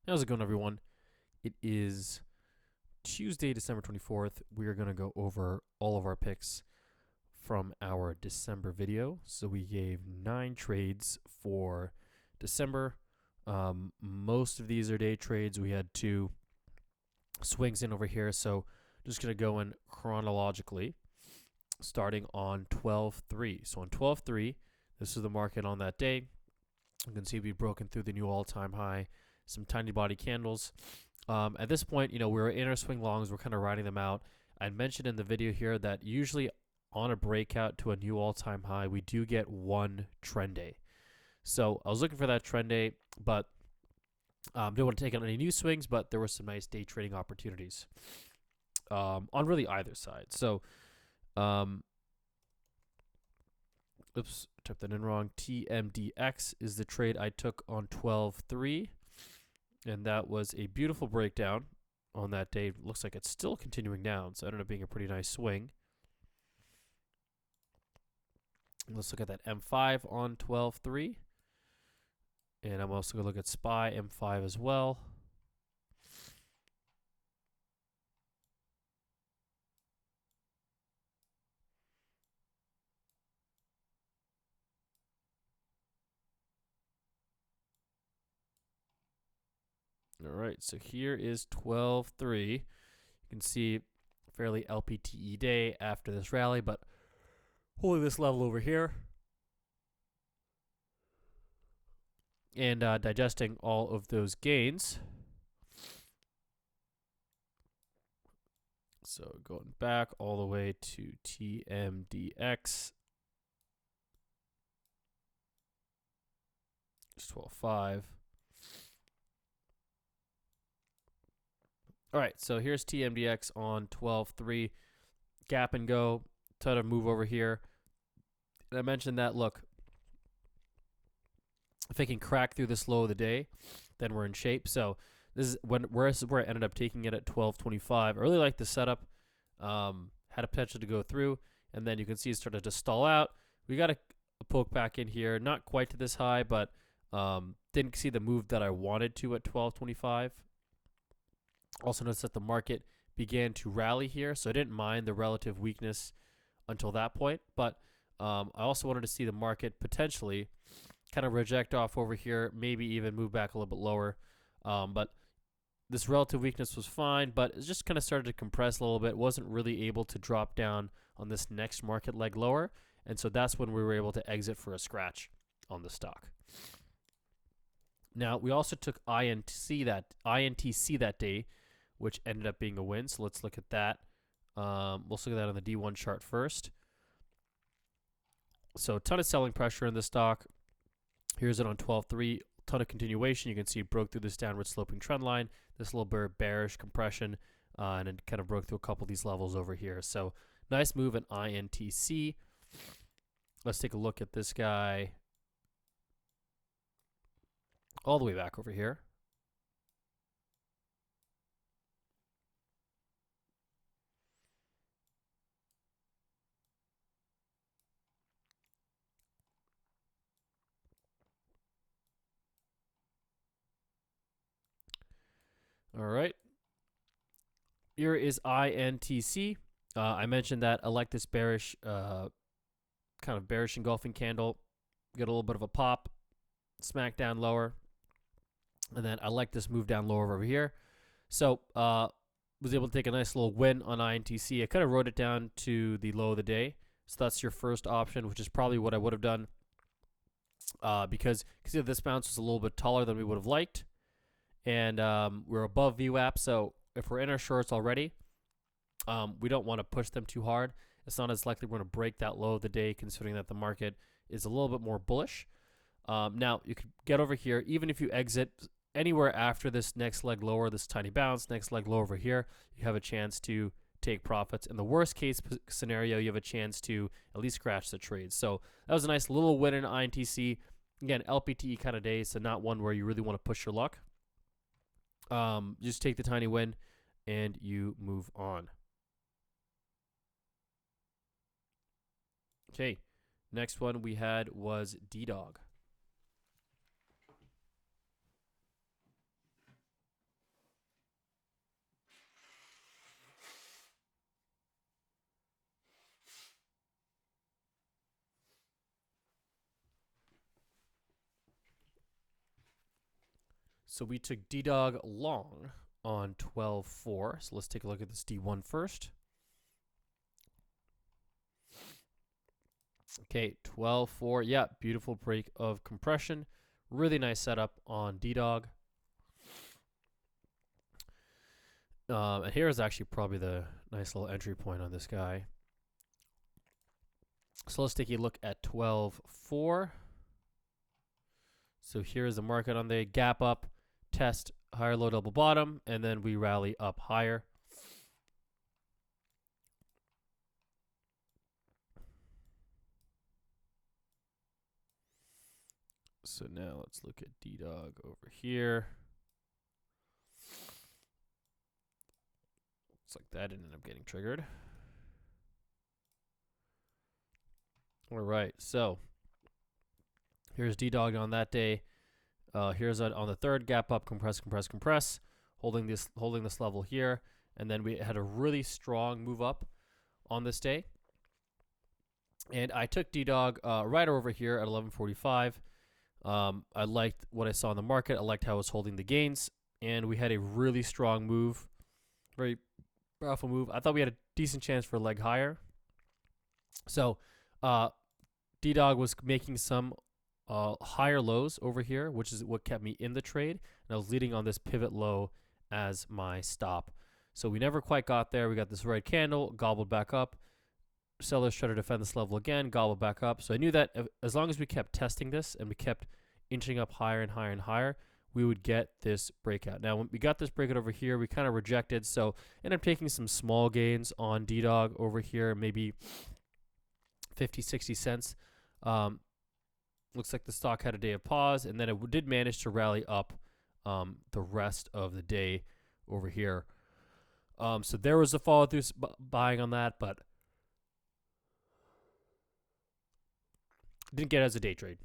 How's it going, everyone? It is Tuesday, December 24th. We are going to go over all of our picks from our December video. So we gave 9 trades for December. Most of these are day trades. We had 2 swings in over here. So just going to go in chronologically, starting on 12/3. So on 12/3, this is the market on that day. You can see we've broken through the new all-time high. Some tiny body candles. At this point, we're in our swing longs. We're kind of riding them out. I mentioned in the video here that usually on a breakout to a new all-time high, we do get one trend day. So I was looking for that trend day, but didn't want to take on any new swings, but there were some nice day trading opportunities on really either side. So, oops, typed that in wrong. TMDX is the trade I took on 12/3. And that was a beautiful breakdown on that day. Looks like it's still continuing down, so it ended up being a pretty nice swing. Let's look at that M5 on 12/3. And I'm also going to look at SPY M5 as well. All right, so here is 12/3. You can see fairly LPTE day after this rally, but holding this level over here and digesting all of those gains. So going back all the way to TMDX, it's 12/5. All right, so here's TMDX on 12/3. Gap and go, try to move over here. And I mentioned that, look, if it can crack through this low of the day, then we're in shape. So this is where I ended up taking it at 12/25. I really like the setup. Had a potential to go through, and then you can see it started to stall out. We got a poke back in here, not quite to this high, but didn't see the move that I wanted to at 12/25. Also noticed that the market began to rally here, so I didn't mind the relative weakness until that point. But I also wanted to see the market potentially kind of reject off over here, maybe even move back a little bit lower. But this relative weakness was fine, but it just kind of started to compress a little bit. Wasn't really able to drop down on this next market leg lower. And so that's when we were able to exit for a scratch on the stock. Now, we also took INTC that day, which ended up being a win. So let's look at that. Let's look at that on the D1 chart first. So a ton of selling pressure in the stock. Here's it on 12/3. Ton of continuation. You can see it broke through this downward sloping trend line. This little bit of bearish compression, and it kind of broke through a couple of these levels over here. So nice move in INTC. Let's take a look at this guy all the way back over here. All right. Here is INTC. I mentioned that I like this bearish, kind of bearish engulfing candle. Get a little bit of a pop, smack down lower. And then I like this move down lower over here. So was able to take a nice little win on INTC. I kind of wrote it down to the low of the day. So that's your first option, which is probably what I would have done. Because this bounce was a little bit taller than we would have liked. And we're above VWAP, so if we're in our shorts already, we don't want to push them too hard. It's not as likely we're going to break that low of the day, considering that the market is a little bit more bullish. Now, you could get over here, even if you exit anywhere after this next leg lower, this tiny bounce, next leg low over here, you have a chance to take profits. In the worst case scenario, you have a chance to at least scratch the trade. So that was a nice little win in INTC. Again, LPTE kind of day, so not one where you really want to push your luck. Just take the tiny win and you move on. Okay, next one we had was DDOG. So we took DDOG Long on 12.4. So let's take a look at this D1 first. Okay, 12.4. Yeah, beautiful break of compression. Really nice setup on DDOG. And here is actually probably the nice little entry point on this guy. So let's take a look at 12.4. So here's the market on the gap up, test, higher low double bottom, and then we rally up higher. So now let's look at DDOG over here. Looks like that didn't end up getting triggered. All right, so here's DDOG on that day. Here's on the third gap up, compress, compress, compress, holding this level here, and then we had a really strong move up on this day. And I took DDOG right over here at 11.45. I liked what I saw in the market. I liked how it was holding the gains, and we had a really strong move, very powerful move. I thought we had a decent chance for a leg higher. So DDOG was making some higher lows over here, which is what kept me in the trade, and I was leading on this pivot low as my stop. So we never quite got there. We got this red candle, gobbled back up. Sellers try to defend this level again, gobbled back up. So I knew that as long as we kept testing this and we kept inching up higher and higher and higher, we would get this breakout. Now, when we got this breakout over here, we kind of rejected. So ended up taking some small gains on DDOG over here, maybe 50, 60 cents. Looks like the stock had a day of pause, and then it did manage to rally up the rest of the day over here. So there was a follow through buying on that, but didn't get it as a day trade.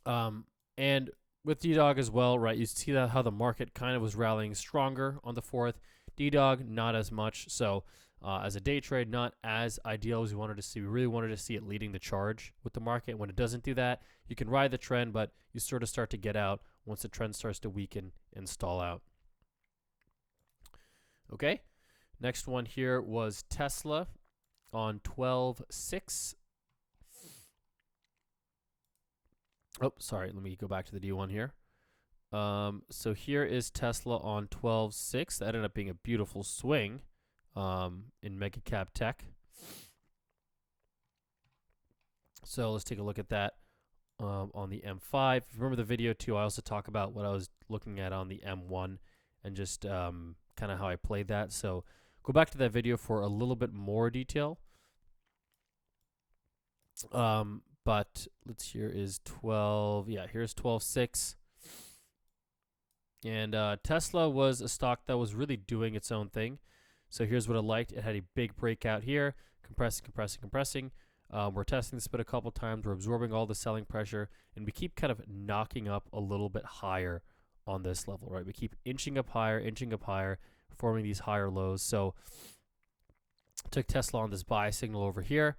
And with DDOG as well, right, you see that how the market kind of was rallying stronger on the 4th. DDOG, not as much. So as a day trade, not as ideal as we wanted to see. We really wanted to see it leading the charge with the market. When it doesn't do that, you can ride the trend, but you sort of start to get out once the trend starts to weaken and stall out. Okay, next one here was Tesla on 12.6. Oh, sorry, let me go back to the D1 here. So here is Tesla on 12.6. That ended up being a beautiful swing in mega cap tech. So let's take a look at that on the M5. If you remember the video too, I also talk about what I was looking at on the M1 and just kind of how I played that. So go back to that video for a little bit more detail. But let's here is 12. Yeah, here's 12.6. And Tesla was a stock that was really doing its own thing. So here's what I liked. It had a big breakout here, compressing, compressing, compressing. We're testing this bit a couple times. We're absorbing all the selling pressure, and we keep kind of knocking up a little bit higher on this level, right? We keep inching up higher, forming these higher lows. So took Tesla on this buy signal over here,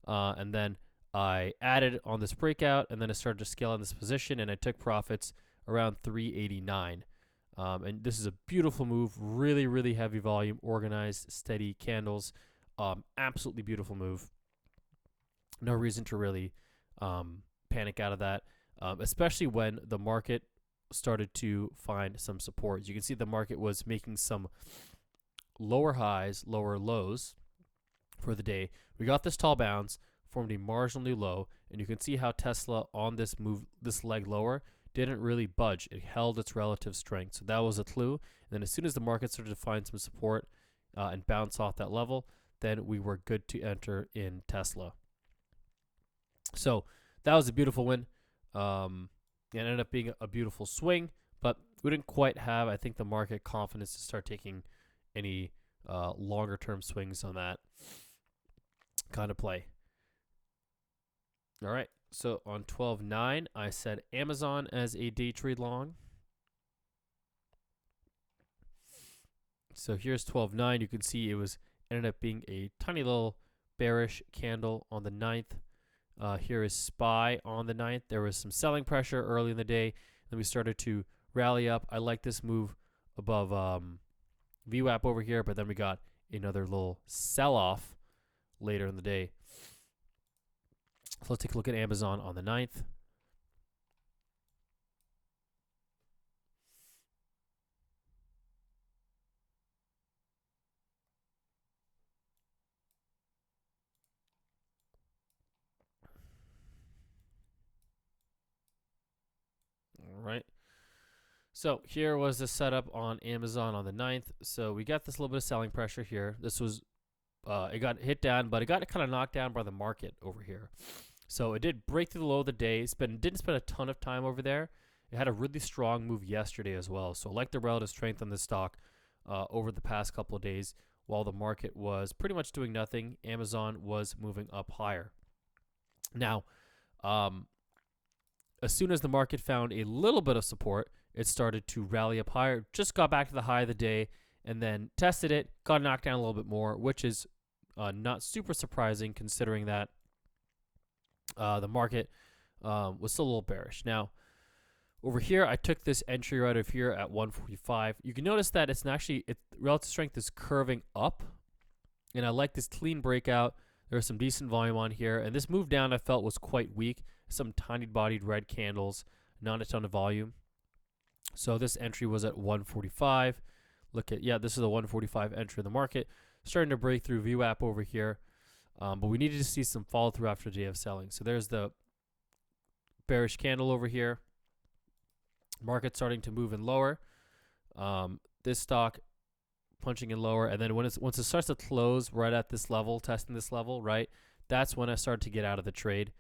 and then I added on this breakout, and then I started to scale in this position, and I took profits around 389. And this is a beautiful move, really, really heavy volume, organized, steady candles. Absolutely beautiful move. No reason to really panic out of that, especially when the market started to find some support. You can see the market was making some lower highs, lower lows for the day. We got this tall bounce, formed a marginal new low, and you can see how Tesla on this move, this leg lower, didn't really budge. It held its relative strength. So that was a clue. And then as soon as the market started to find some support and bounce off that level, then we were good to enter in Tesla. So that was a beautiful win. It ended up being a beautiful swing, but we didn't quite have, I think, the market confidence to start taking any longer term swings on that kind of play. All right, so on 12.9, I said Amazon as a day trade long. So here's 12.9. You can see it was ended up being a tiny little bearish candle on the 9th. Here is SPY on the 9th. There was some selling pressure early in the day. Then we started to rally up. I like this move above VWAP over here, but then we got another little sell-off later in the day. So let's take a look at Amazon on the 9th. All right. So here was the setup on Amazon on the 9th. So we got this little bit of selling pressure here. This was, it got hit down, but it got kind of knocked down by the market over here. So it did break through the low of the day. Didn't spend a ton of time over there. It had a really strong move yesterday as well. So I like the relative strength on this stock over the past couple of days. While the market was pretty much doing nothing, Amazon was moving up higher. Now, as soon as the market found a little bit of support, it started to rally up higher, just got back to the high of the day, and then tested it, got knocked down a little bit more, which is not super surprising considering that the market was still a little bearish. Now, over here, I took this entry right over here at 145. You can notice that it's actually, relative strength is curving up, and I like this clean breakout. There's some decent volume on here, and this move down I felt was quite weak. Some tiny-bodied red candles, not a ton of volume. So this entry was at 145. Look at, yeah, this is a 145 entry in the market. Starting to break through VWAP over here. But we needed to see some follow through after a day of selling. So there's the bearish candle over here. Market starting to move in lower. This stock punching in lower. And then once it starts to close right at this level, testing this level, right, that's when I started to get out of the trade.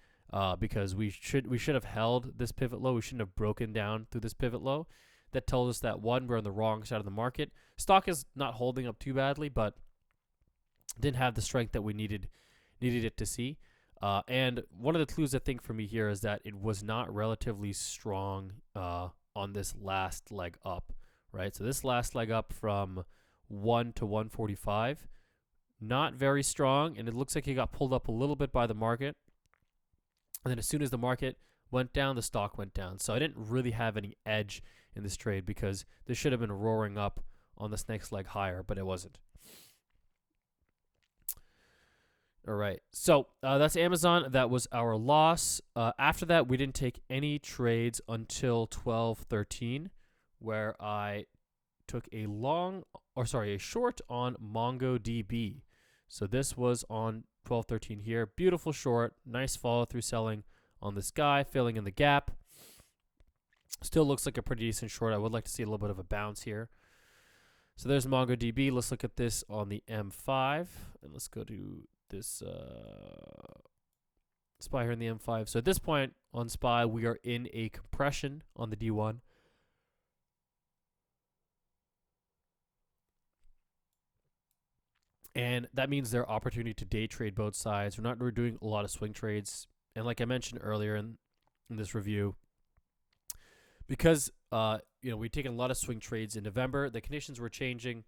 Because we should have held this pivot low. We shouldn't have broken down through this pivot low. That tells us that, one, we're on the wrong side of the market. Stock is not holding up too badly, but didn't have the strength that we needed it to see. And one of the clues I think for me here is that it was not relatively strong on this last leg up, right? So this last leg up from 1 to 145, not very strong, and it looks like it got pulled up a little bit by the market. And then as soon as the market went down, the stock went down. So I didn't really have any edge in this trade because this should have been roaring up on this next leg higher, but it wasn't. All right. So that's Amazon. That was our loss. After that, we didn't take any trades until 12:13, where I took a short on MongoDB. So this was on 12:13 here. Beautiful short. Nice follow through selling on this guy, filling in the gap. Still looks like a pretty decent short. I would like to see a little bit of a bounce here. So there's MongoDB. Let's look at this on the M5. And let's go to this SPY here in the M5. So at this point on SPY, we are in a compression on the D1. And that means there are opportunity to day trade both sides. We're doing a lot of swing trades. And like I mentioned earlier in this review, because we've taken a lot of swing trades in November, the conditions were changing.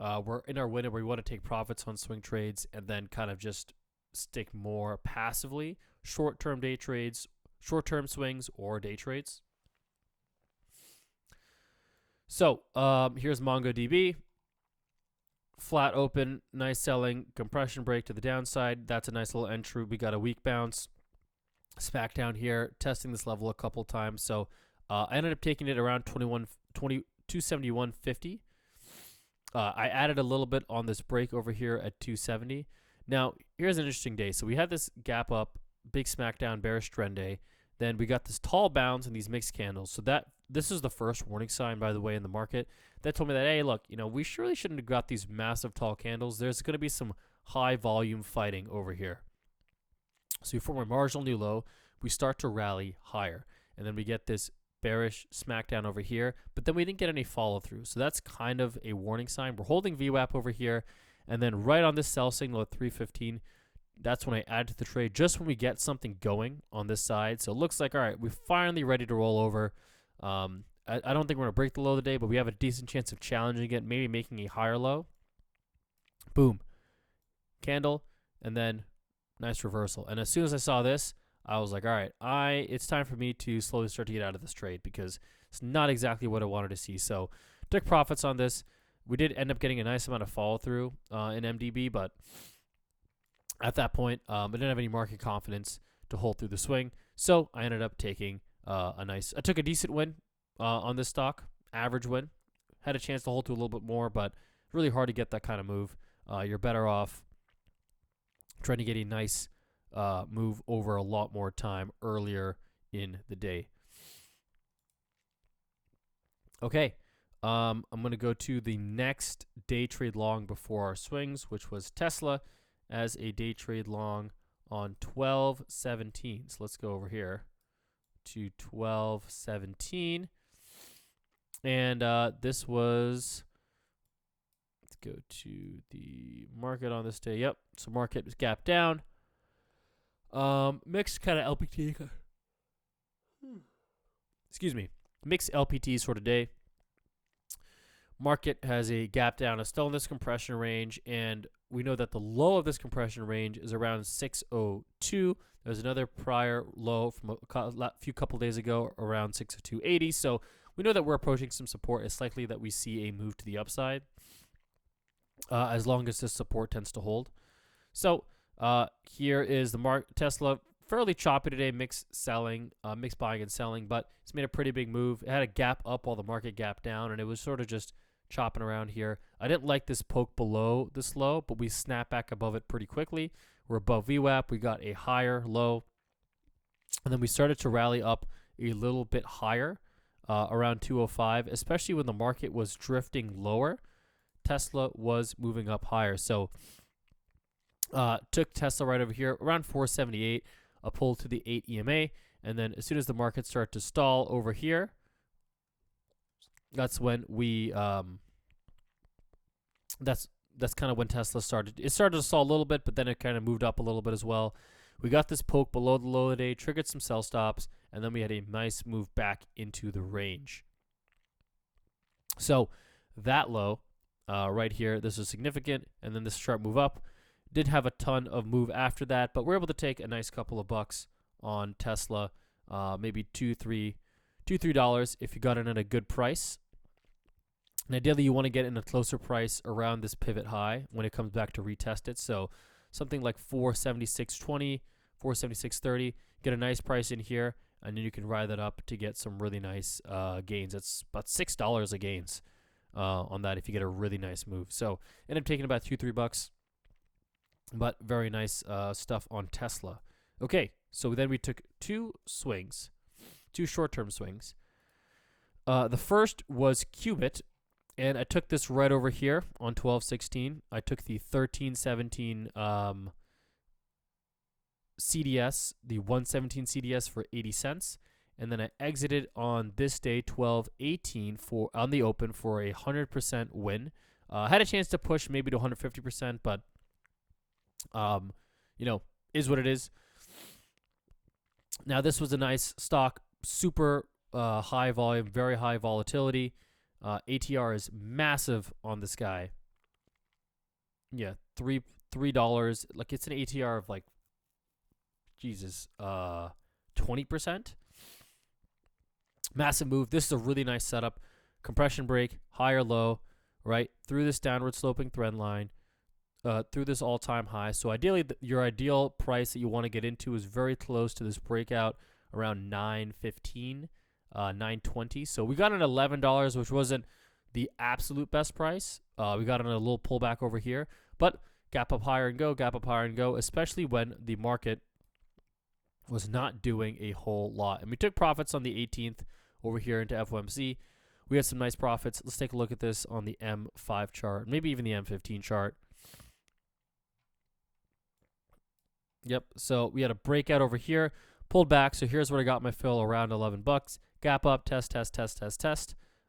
We're in our window where we want to take profits on swing trades and then kind of just stick more passively, short-term day trades, short-term swings, or day trades. So here's MongoDB. Flat open, nice selling, compression break to the downside. That's a nice little entry. We got a weak bounce. Smack down here, testing this level a couple times. So I ended up taking it around 271.50. I added a little bit on this break over here at 270. Now, here's an interesting day. So we had this gap up, big smackdown, bearish trend day. Then we got this tall bounce and these mixed candles. So this is the first warning sign, by the way, in the market that told me that, hey, look, we surely shouldn't have got these massive tall candles. There's going to be some high volume fighting over here. So we form a marginal new low. We start to rally higher. And then we get this bearish smackdown over here. But then we didn't get any follow through. So that's kind of a warning sign. We're holding VWAP over here. And then right on this sell signal at 315, that's when I add to the trade, just when we get something going on this side. So it looks like, all right, we're finally ready to roll over. I don't think we're going to break the low of the day, but we have a decent chance of challenging it, maybe making a higher low. Boom. Candle, and then nice reversal. And as soon as I saw this, I was like, all right, it's time for me to slowly start to get out of this trade because It's not exactly what I wanted to see. So took profits on this. We did end up getting a nice amount of follow through in MDB, but at that point, I didn't have any market confidence to hold through the swing. So I ended up taking I took a decent win on this stock, average win. Had a chance to hold through a little bit more, but really hard to get that kind of move. You're better off trying to get a nice move over a lot more time earlier in the day. Okay, I'm going to go to the next day trade long before our swings, which was Tesla as a day trade long on 12/17. So let's go over here to 12/17. And this was, let's go to the market on this day. Yep, so market was gap down. Mixed kind of LPT. Excuse me. Mixed LPT sort of day. Market has a gap down. It's still in this compression range, and we know that the low of this compression range is around 602. There's another prior low from a few couple days ago around 602.80. So we know that we're approaching some support. It's likely that we see a move to the upside as long as this support tends to hold. So here is the Tesla, fairly choppy today, mixed buying and selling, but it's made a pretty big move. It had a gap up while the market gapped down, and it was sort of just chopping around here. I didn't like this poke below this low, but we snapped back above it pretty quickly. We're above VWAP. We got a higher low, and then we started to rally up a little bit higher around 205, especially when the market was drifting lower. Tesla was moving up higher. So took Tesla right over here around 478, a pull to the 8 EMA, and then as soon as the market started to stall over here, that's when we that's kind of when Tesla started. It started to stall a little bit, but then it kind of moved up a little bit as well. We got this poke below the low of the day, triggered some sell stops, and then we had a nice move back into the range. So that low right here, this is significant, and then this sharp move up. Did have a ton of move after that, but we're able to take a nice couple of bucks on Tesla, maybe $2-3 if you got in at a good price. And ideally, you want to get in a closer price around this pivot high when it comes back to retest it. So something like 476.20, 476.30. Get a nice price in here, and then you can ride that up to get some really nice gains. That's about $6 a gains on that if you get a really nice move. So end up taking about $2-3 bucks. But very nice stuff on Tesla. Okay, so then we took two short-term swings. The first was QUBT, and I took this right over here on 12/16. I took the 13/17 CDS, the 117 CDS for 80 cents, and then I exited on this day 12/18 on the open for a 100% win. Had a chance to push maybe to 150%, but is what it is. Now, this was a nice stock, super high volume, very high volatility. ATR is massive on this guy. Yeah, $3. Like, it's an ATR of like, Jesus, 20%. Massive move. This is a really nice setup. Compression break, higher low, right through this downward sloping trend line. Through this all-time high. So ideally, your ideal price that you want to get into is very close to this breakout around $9.15, $9.20. So we got an $11, which wasn't the absolute best price. We got on a little pullback over here, but gap up higher and go, especially when the market was not doing a whole lot. And we took profits on the 18th over here into FOMC. We had some nice profits. Let's take a look at this on the M5 chart, maybe even the M15 chart. Yep, so we had a breakout over here, pulled back. So here's where I got my fill around 11 bucks. Gap up, test.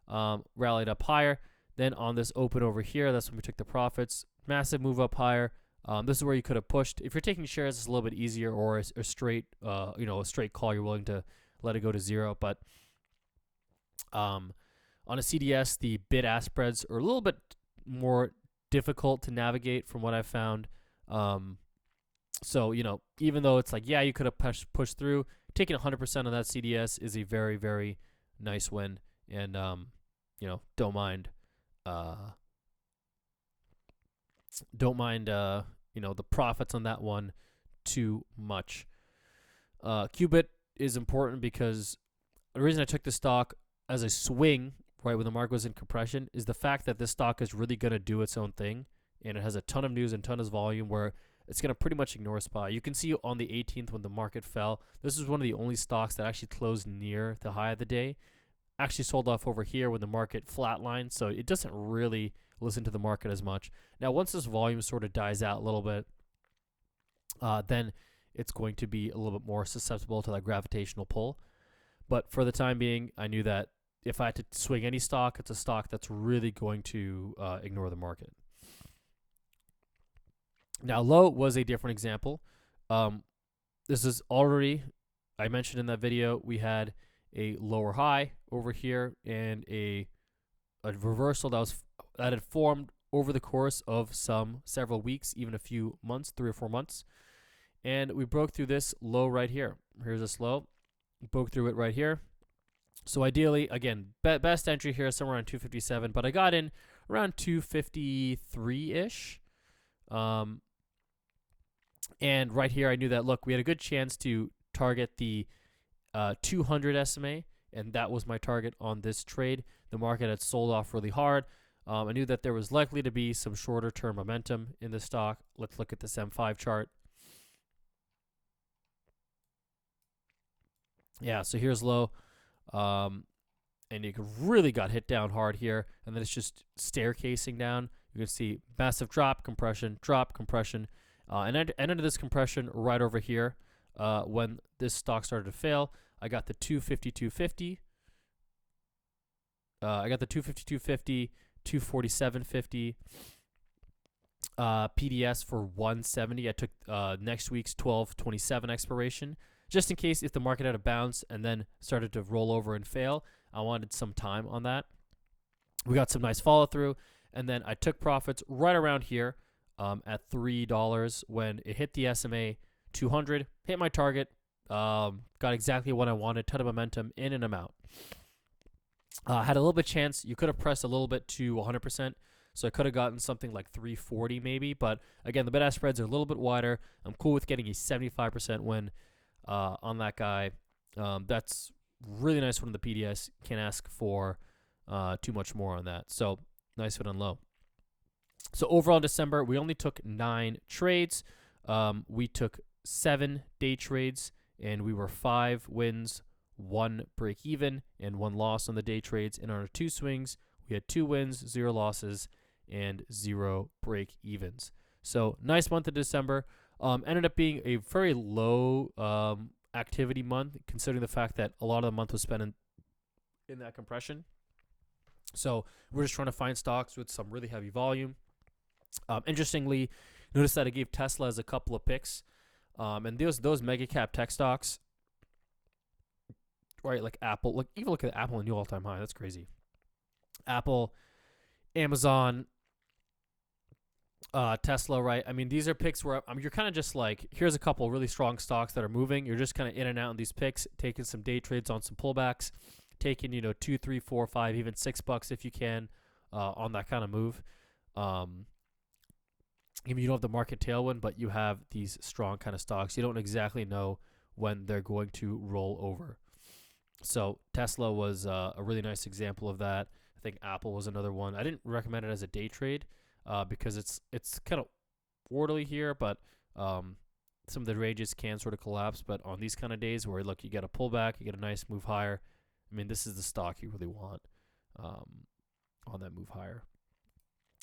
Rallied up higher. Then on this open over here, that's when we took the profits. Massive move up higher. This is where you could have pushed. If you're taking shares, it's a little bit easier, or a straight, a straight call. You're willing to let it go to zero. But on a CDS, the bid-ask spreads are a little bit more difficult to navigate from what I've found. So, even though it's like, yeah, you could have pushed through, taking 100% of that CDS is a very, very nice win and you know, don't mind you know, the profits on that one too much. QUBT is important because the reason I took the stock as a swing, right, when the market was in compression, is the fact that this stock is really going to do its own thing, and it has a ton of news and ton of volume where it's going to pretty much ignore SPY. You can see on the 18th when the market fell, this is one of the only stocks that actually closed near the high of the day. Actually sold off over here when the market flatlined, so it doesn't really listen to the market as much. Now, once this volume sort of dies out a little bit, then it's going to be a little bit more susceptible to that gravitational pull. But for the time being, I knew that if I had to swing any stock, it's a stock that's really going to ignore the market. Now, low was a different example. This is already, I mentioned in that video, we had a lower high over here and a reversal that had formed over the course of several weeks, even a few months, 3 or 4 months. And we broke through this low right here. Here's this low. Broke through it right here. So ideally, again, best entry here is somewhere around 257, but I got in around 253-ish. And right here, I knew that, look, we had a good chance to target the 200 SMA, and that was my target on this trade. The market had sold off really hard. I knew that there was likely to be some shorter-term momentum in the stock. Let's look at this M5 chart. Yeah, so here's low. And you really got hit down hard here, and then it's just staircasing down. You can see massive drop, compression, and ended this compression right over here when this stock started to fail. I got the 250, 247.50, PDS for 170. I took next week's 12/27 expiration, just in case if the market had a bounce and then started to roll over and fail. I wanted some time on that. We got some nice follow through, and then I took profits right around here at $3 when it hit the SMA 200, hit my target, got exactly what I wanted, ton of momentum in and out. Had a little bit chance. You could have pressed a little bit to 100%, so I could have gotten something like 340 maybe, but again, the bid-ask spreads are a little bit wider. I'm cool with getting a 75% win on that guy. That's really nice one of the PDS. Can't ask for too much more on that. So nice fit on low. So overall in December, we only took 9 trades. We took 7 day trades, and we were 5 wins, 1 break even, and 1 loss on the day trades. And on our 2 swings, we had 2 wins, 0 losses, and 0 break evens. So nice month of December. Ended up being a very low activity month, considering the fact that a lot of the month was spent in that compression. So we're just trying to find stocks with some really heavy volume. Interestingly, notice that I gave Tesla as a couple of picks, and those mega cap tech stocks, right? Like Apple, even look at Apple, a new all-time high. That's crazy. Apple, Amazon, Tesla, right? I mean, these are picks where you're kind of just like, here's a couple really strong stocks that are moving. You're just kind of in and out in these picks, taking some day trades on some pullbacks, taking, $2, $3, $4, $5, even $6 if you can on that kind of move. Even you don't have the market tailwind, but you have these strong kind of stocks. You don't exactly know when they're going to roll over. So Tesla was a really nice example of that. I think Apple was another one. I didn't recommend it as a day trade because it's kind of orderly here, but some of the ranges can sort of collapse. But on these kind of days where, look, you get a pullback, you get a nice move higher, I mean, this is the stock you really want on that move higher.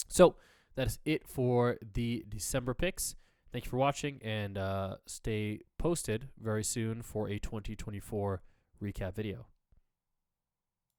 So that is it for the December picks. Thank you for watching, and stay posted very soon for a 2024 recap video.